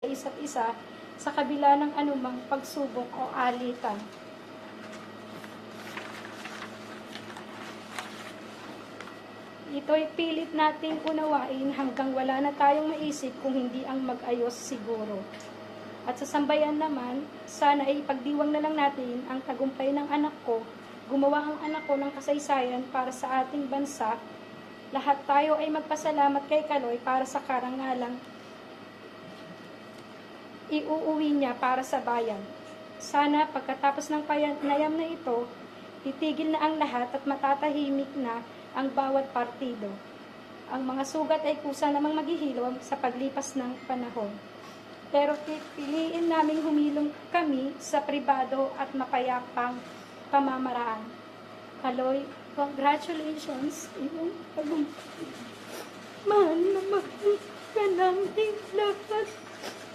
isa't isa sa kabila ng anumang pagsubok o alitan. Ito'y pilit nating unawain hanggang wala na tayong maisip kung hindi ang mag-ayos siguro. At sa sambayan naman, sana ay ipagdiwang na lang natin ang tagumpay ng anak ko. Gumawa ang anak ko ng kasaysayan para sa ating bansa. Lahat tayo ay magpasalamat kay Kaloy para sa karangalang iuuwi niya para sa bayan. Sana pagkatapos ng panayam na ito, titigil na ang lahat at matatahimik na ang bawat partido. Ang mga sugat ay kusa namang maghihilom sa paglipas ng panahon. Pero pipiliin naming humilom kami sa pribado at mapayapang pamamaraan. Kaloy, congratulations, iyong tagumpay. Mahal na mahal ka namin lahat.